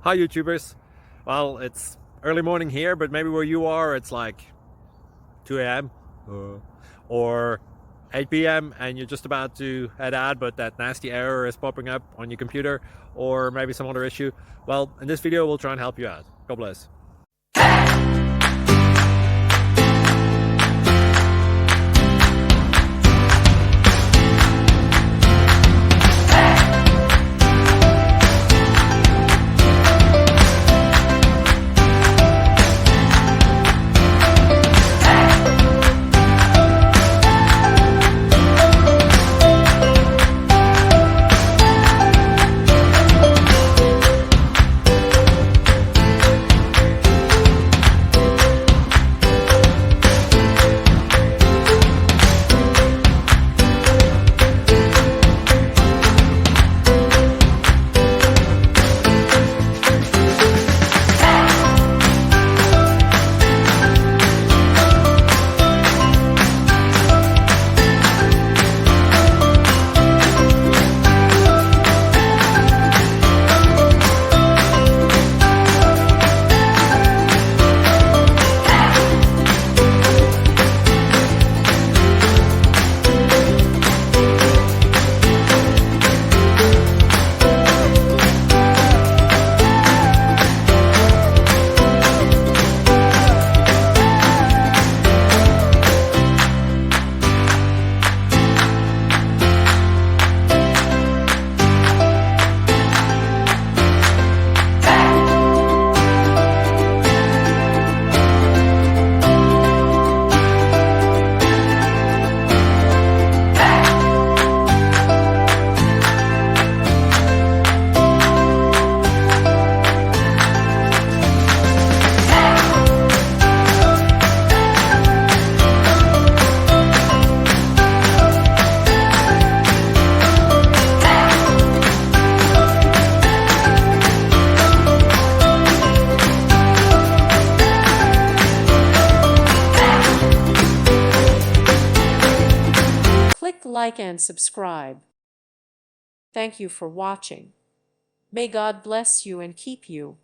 Hi YouTubers. Well, it's early morning here, but maybe where you are it's like 2 a.m. or 8 p.m. and you're just about to head out, but that nasty error is popping up on your computer, or maybe some other issue. Well, in this video we'll try and help you out. God bless. Click like and subscribe. Thank you for watching. May God bless you and keep you.